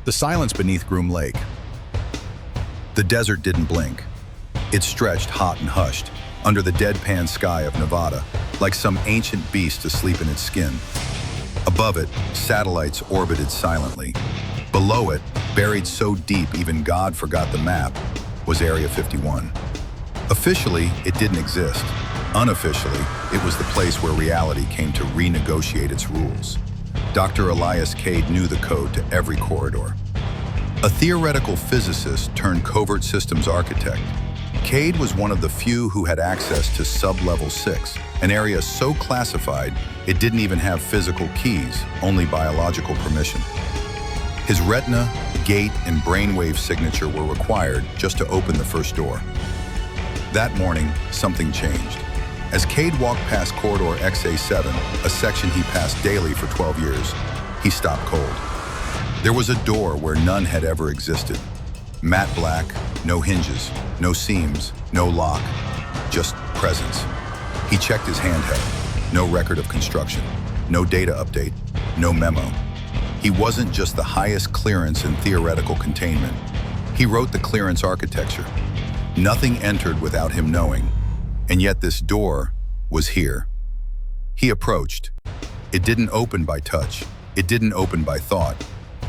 The silence beneath Groom Lake. The desert didn't blink. It stretched hot and hushed under the deadpan sky of Nevada, like some ancient beast asleep in its skin. Above it, satellites orbited silently. Below it, buried so deep even God forgot the map, was Area 51. Officially, it didn't exist. Unofficially, it was the place where reality came to renegotiate its rules. Dr. Elias Cade knew the code to every corridor. A theoretical physicist turned covert systems architect, Cade was one of the few who had access to Sub-Level 6, an area so classified it didn't even have physical keys, only biological permission. His retina, gait, and brainwave signature were required just to open the first door. That morning, something changed. As Cade walked past corridor XA7, a section he passed daily for 12 years, he stopped cold. There was a door where none had ever existed. Matte black, no hinges, no seams, no lock, just presence. He checked his handheld. No record of construction, no data update, no memo. He wasn't just the highest clearance in theoretical containment. He wrote the clearance architecture. Nothing entered without him knowing. And yet this door was here. He approached. It didn't open by touch. It didn't open by thought.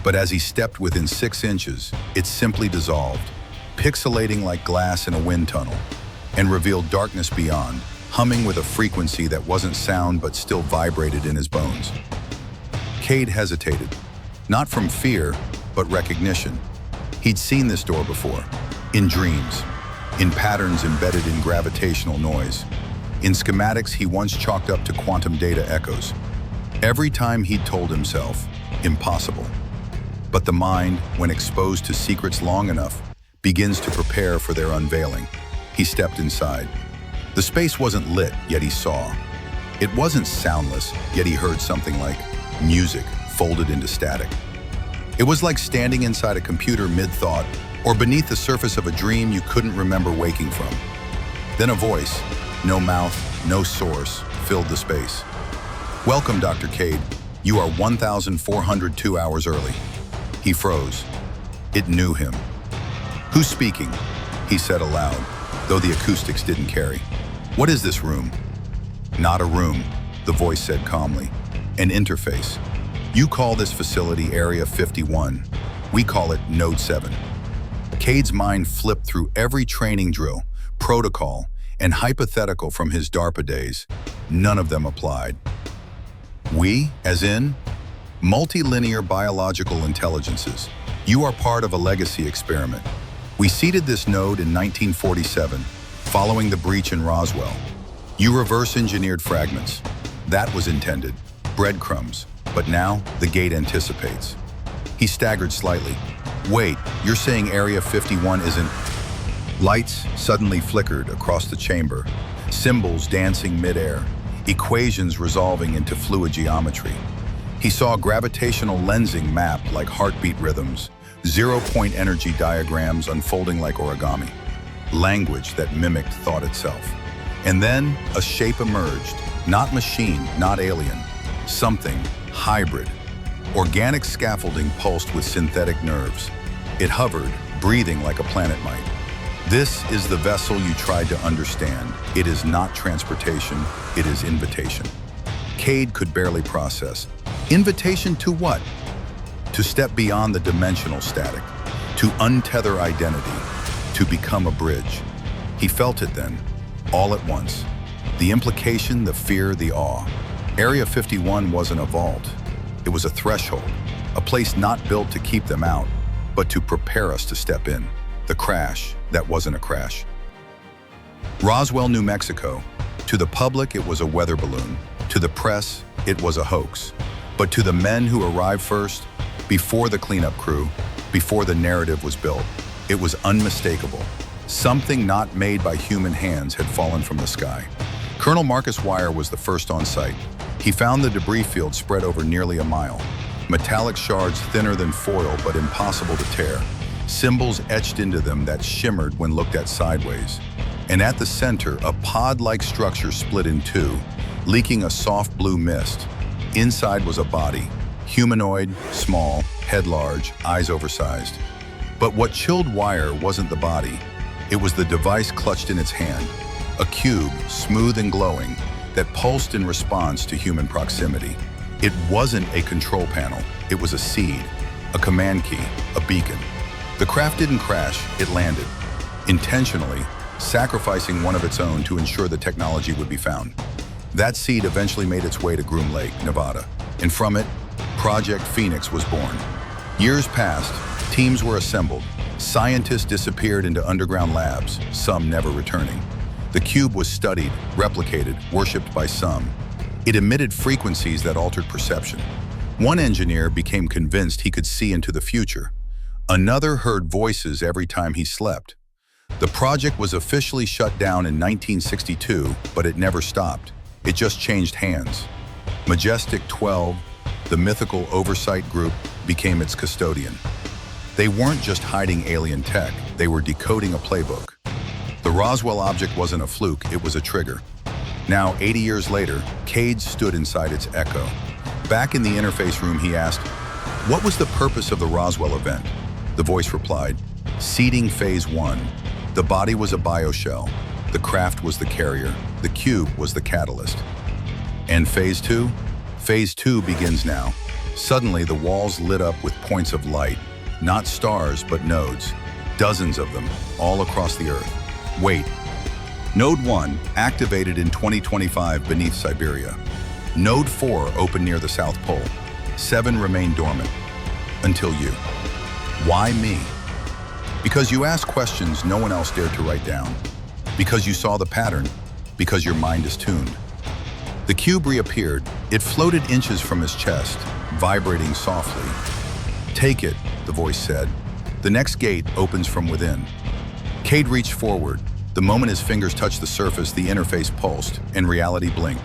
But as he stepped within 6 inches, it simply dissolved, pixelating like glass in a wind tunnel, and revealed darkness beyond, humming with a frequency that wasn't sound but still vibrated in his bones. Cade hesitated, not from fear, but recognition. He'd seen this door before, in dreams, in patterns embedded in gravitational noise, in schematics he once chalked up to quantum data echoes. Every time he'd told himself, impossible. But the mind, when exposed to secrets long enough, begins to prepare for their unveiling. He stepped inside. The space wasn't lit, yet he saw. It wasn't soundless, yet he heard something like music folded into static. It was like standing inside a computer mid-thought, or beneath the surface of a dream you couldn't remember waking from. Then a voice, no mouth, no source, filled the space. "Welcome, Dr. Cade. You are 1,402 hours early." He froze. It knew him. "Who's speaking?" he said aloud, though the acoustics didn't carry. "What is this room?" "Not a room," the voice said calmly. "An interface. You call this facility Area 51. We call it Node 7. Cade's mind flipped through every training drill, protocol, and hypothetical from his DARPA days. None of them applied. We, as in? Multilinear biological intelligences. You are part of a legacy experiment. We seeded this node in 1947, following the breach in Roswell. You reverse-engineered fragments. That was intended. Breadcrumbs. But now, the gate anticipates. He staggered slightly. "Wait, you're saying Area 51 isn't..." Lights suddenly flickered across the chamber, symbols dancing midair, equations resolving into fluid geometry. He saw gravitational lensing mapped like heartbeat rhythms, zero-point energy diagrams unfolding like origami, language that mimicked thought itself. And then a shape emerged, not machine, not alien, something hybrid. Organic scaffolding pulsed with synthetic nerves. It hovered, breathing like a planet might. This is the vessel you tried to understand. It is not transportation, it is invitation. Cade could barely process. Invitation to what? To step beyond the dimensional static, to untether identity, to become a bridge. He felt it then, all at once. The implication, the fear, the awe. Area 51 wasn't a vault. It was a threshold, a place not built to keep them out, but to prepare us to step in. The crash that wasn't a crash. Roswell, New Mexico. To the public, it was a weather balloon. To the press, it was a hoax. But to the men who arrived first, before the cleanup crew, before the narrative was built, it was unmistakable. Something not made by human hands had fallen from the sky. Colonel Marcus Wire was the first on site. He found the debris field spread over nearly a mile. Metallic shards thinner than foil but impossible to tear. Symbols etched into them that shimmered when looked at sideways. And at the center, a pod-like structure split in two, leaking a soft blue mist. Inside was a body, Humanoid, small, head large, eyes oversized. But what chilled Wire wasn't the body. It was the device clutched in its hand, a cube, smooth and glowing, that pulsed in response to human proximity. It wasn't a control panel, it was a seed, a command key, a beacon. The craft didn't crash, it landed, intentionally, sacrificing one of its own to ensure the technology would be found. That seed eventually made its way to Groom Lake, Nevada, and from it, Project Phoenix was born. Years passed, teams were assembled, scientists disappeared into underground labs, some never returning. The cube was studied, replicated, worshipped by some. It emitted frequencies that altered perception. One engineer became convinced he could see into the future. Another heard voices every time he slept. The project was officially shut down in 1962, but it never stopped. It just changed hands. Majestic 12, the mythical oversight group, became its custodian. They weren't just hiding alien tech, they were decoding a playbook. The Roswell object wasn't a fluke, it was a trigger. Now, 80 years later, Cade stood inside its echo. Back in the interface room, he asked, "What was the purpose of the Roswell event?" The voice replied, "Seeding Phase 1. The body was a bioshell. The craft was the carrier. The cube was the catalyst." And Phase 2? Phase 2 begins now. Suddenly, the walls lit up with points of light. Not stars, but nodes. Dozens of them, all across the Earth. Wait. Node 1 activated in 2025 beneath Siberia. Node 4 opened near the South Pole. 7 remained dormant. Until you. Why me? Because you asked questions no one else dared to write down. Because you saw the pattern. Because your mind is tuned. The cube reappeared. It floated inches from his chest, vibrating softly. "Take it," the voice said. "The next gate opens from within." Cade reached forward. The moment his fingers touched the surface, the interface pulsed, and reality blinked.